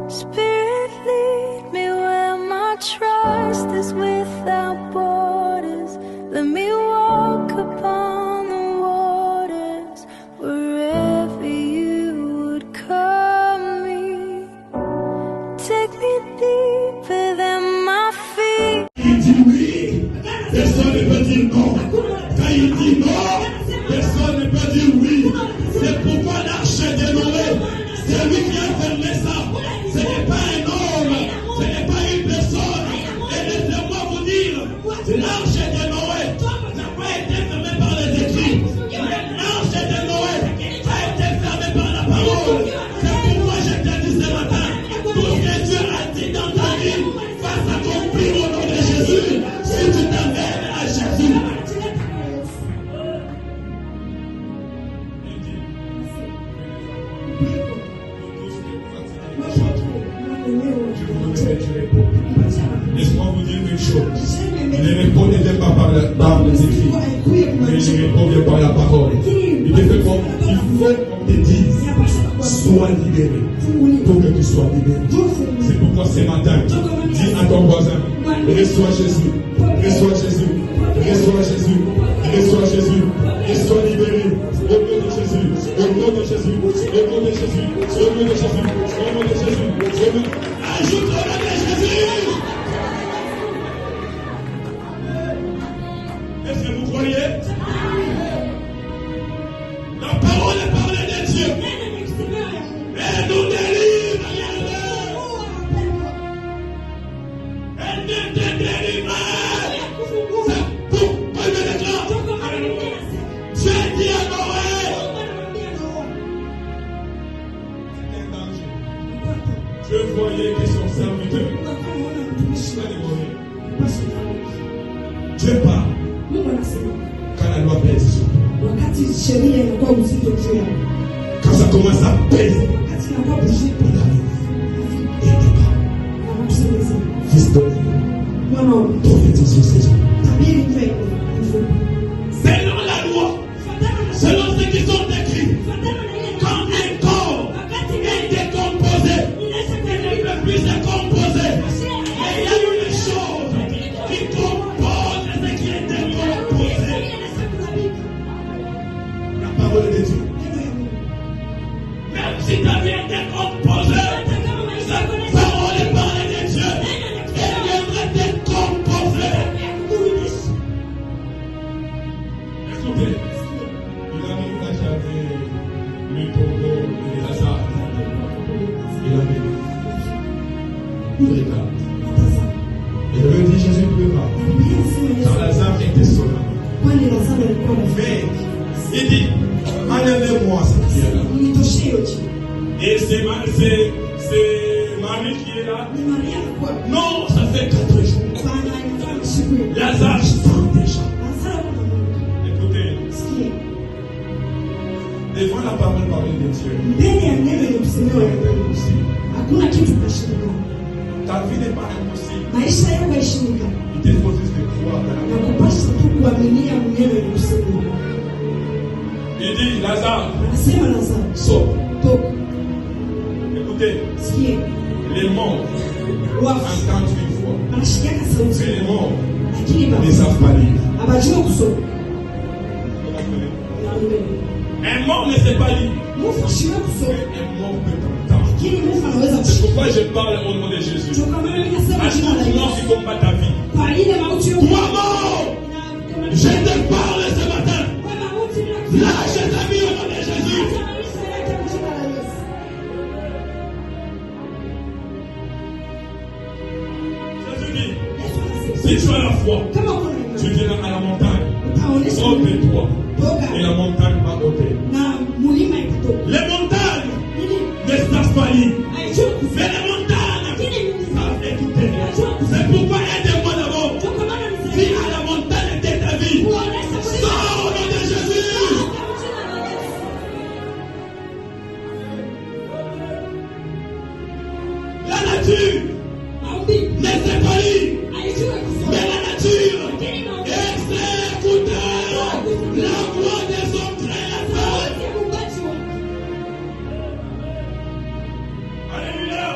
Spirit, lead me where my trust is without borders. Let me walk upon the waters wherever you would call me. Take me deeper than my feet. Il dit oui, personne ne peut dire non. Quand il dit non, personne ne peut dire oui. C'est pourquoi l'arche de Noé, c'est lui qui a fermé ça. Ce n'est pas un homme, ce n'est pas une personne. Et laissez-moi vous dire, l'arche de Noé n'a pas été fermée par les écrits. L'arche de Noé a été fermée par la parole. C'est pourquoi je te dis ce matin, tout ce que Dieu a dit dans ta vie va s'accomplir au nom de Jésus. Si tu t'amènes à Jésus. Laisse-moi vous dire une chose. Ne répondez pas par les écrits, mais ne répondez par la parole. Il faut qu'on te dise, sois libéré, pour que tu sois libéré. C'est pourquoi ce matin, dis à ton voisin, reçois Jésus, reçois Jésus, reçois Jésus, reçois Jésus, et sois libéré. Au nom de Jésus, au nom de Jésus, au nom de Jésus, au nom de Jésus, au nom de Jésus, ajoute au nom de Jésus. Est-ce que vous croyez? La parole est parlée de Dieu. Elle nous délivre. Elle ne te délivre. C'est pourquoi je déclare. Dieu dit à Noé. C'est un danger. Dieu voyait que son serviteur Dieu parle quand la loi pèse. Quand ça commence à peser, fils de Dieu, prophétise ces gens. Selon la loi, selon ce qui sont écrits, quand un corps est décomposé, il ne peut plus se composer. Et il y a une chose qui compose ce qui est décomposé. La parole de Dieu. Même si ta vie est décomposée, cette parole est parlée de Dieu. Elle viendra décomposer. Écoutez, il a mis la j'avais le Congo et les Lazare. Il a mis. Il regarde. Il avait dit Jésus pleura. Quand Lazare était sonné. Mais il dit, enlevez-moi cette pierre-là. Et c'est Marie qui est là. Non, ça fait 4 jours. Lazare sent déjà. Écoutez, devant la parole de Dieu, ta vie n'est pas impossible. Il te faut juste croire dans la parole. Il dit, Lazare, sort. Écoutez, les morts entendent une fois. Mais les morts ne savent pas lire. Un mort ne sait pas lire. Mais un mort peut entendre. C'est pourquoi je parle au nom de Jésus. À tout mort qui combat ta vie. Toi mort, je te parle ce matin. Lâche ta vie au nom de Jésus. Jésus dit, si tu as la foi, tu viens à la montagne. Ôte-toi. Et la montagne va ôter. Les montagnes ne savent pas lire. Mais les montagnes savent écouter. C'est pourquoi aide-moi d'abord. Si à la montagne était ta vie, sors au nom de Jésus. La nature ne sait pas lire. Mais la nature écoute la voix de son créateur. Alléluia.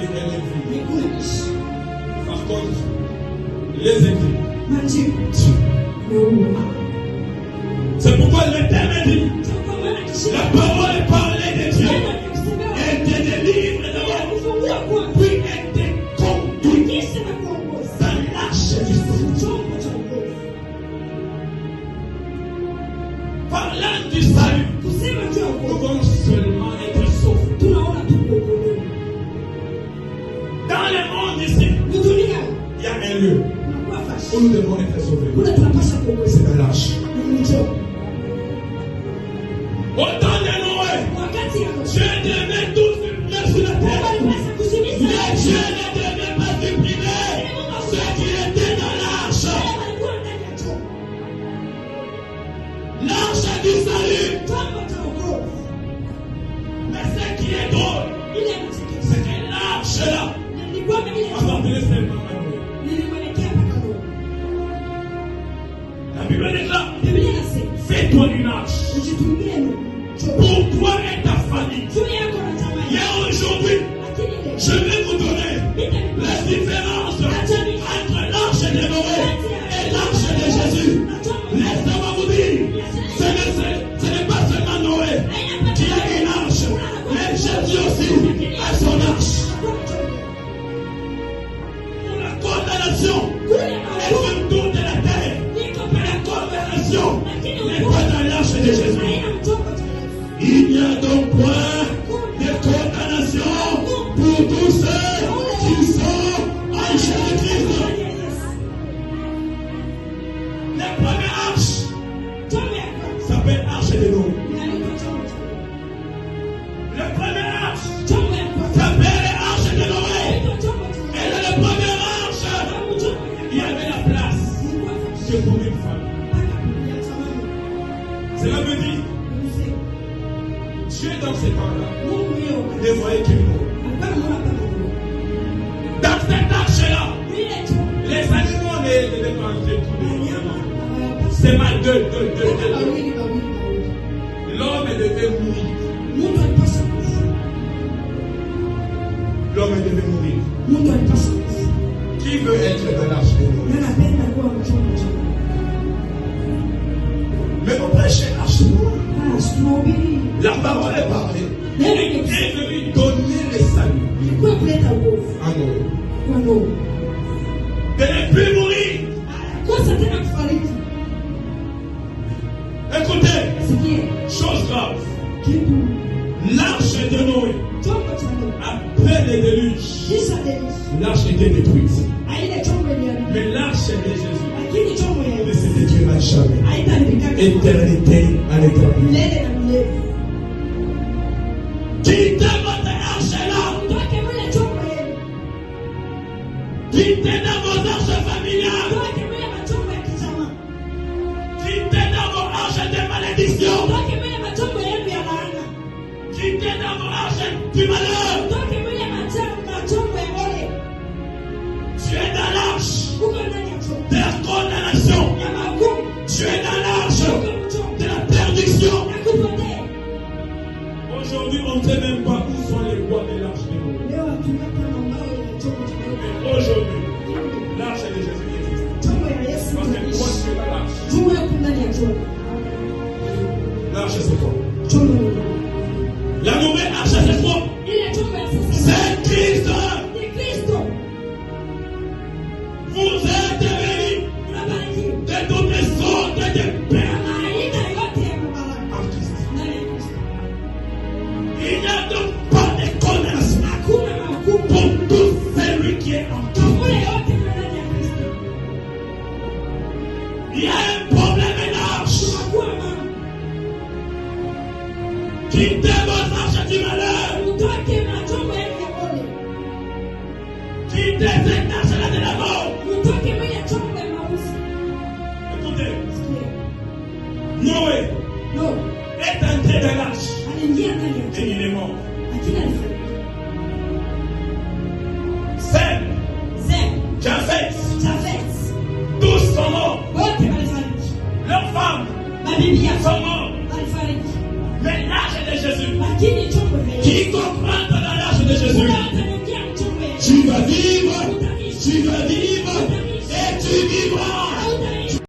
et elle est vue. ni kunaishi. Par contre, les écrits, Majibu Dieu. meua. C'est pourquoi l'Éternel dit, Ndio kwa maana la kishika parole est parlée de Dieu. Bwana akikusemea Elle te délivre wewe d'abord, kufungua kwa puis elle te conduit kisha na kuongoza. dans l'arche du salut. Chombo cha wokovu. Parlant du salut, Kusema juu ya nous wokovu. pouvons seulement être sauvés. Tunaona tu kuokolewa. Dans le monde ici, Ni dunia il y a un lieu unakuwa où fashi. nous devons être sauvés. Kule tunapasha kuongoza. C'est dans l'arche. Ni njoo. Au temps de Noé, Wakati ya Dieu devait tout supprimer sur la Mungu terre. alipasa kuzimiza Mais watu. Dieu ne devait pas supprimer ceux qui étaient dans l'arche. Wale walikuwa ndani ya chombo. L'arche du salut. Chombo cha wokovu. Mais ce qui est drôle, Ile anachekesha. c'est que l'arche là Nilikuwa ile chombo. appartenait seulement à Noé. Nilimwelekea mpaka Mungu. La Bible déclare, Biblia inasema, fais-toi une arche ujitungie chombo. pour toi et ta famille. Juu yako na jamaa Et yako. aujourd'hui, Lakini leo je vais vous donner la différence entre l'arche de Noé et l'arche de Jésus. Laissez-moi vous dire, ce n'est pas seulement Noé qui a une arche, mais Jésus aussi a son arche. Pour la condamnation et sur toute la terre, la condamnation n'est pas dans l'arche de Jésus. Il n'y a donc point de condamnation pour tous ceux qui sont en Jésus-Christ. La première arche s'appelle arche de Noé. La première arche s'appelle arche de Noé. Et dans la première arche, il y avait la place que pour une femme. Cela veut dire, Dieu dans ces temps-là ne voyait qu'une Noé. Dans cette arche-là, les animaux ne devaient pas entrer tous les jours. C'est mal deux. L'homme devait mourir. L'homme devait mourir. Qui veut être dans l'arche de Noé? Mais on prêchait l'arche de Noé. La parole est parlée. Il est venu donner le salut à Noé. De ne plus mourir. Écoutez, chose grave. L'arche de Noé, après le déluge, l'arche était détruite. Mais l'arche de Jésus ne se détruira jamais. Éternité à l'éternité. Quittez votre arche là. Quittez dans vos arches familiales. Quittez dans vos arches de malédiction. Quittez dans vos arches du malheur. Tu es dans l'arche de la condamnation. Tu es dans l'arche de la perdition. Aujourd'hui, on ne sait même pas où sont les bois de l'arche de Noé. Mais aujourd'hui, l'arche de Jésus existe. Parce que toi, tu es dans l'arche. L'arche, c'est quoi? La nouvelle arche, c'est quoi? C'est Christ. Vous êtes bénis de toutes sortes de paix en Christ. Il n'y a donc pas de condamnation pour tout celui qui est en Christ. Il y a un problème d'arche. Quittez votre arche du malheur. Quittez cette arche-là de la mort. Écoutez, Noé est entré dans l'arche et il est mort. Sem, Japhet, tous sont morts. Leurs femmes sont mortes. Mais l'arche de Jésus, qui comprend dans l'arche de Jésus,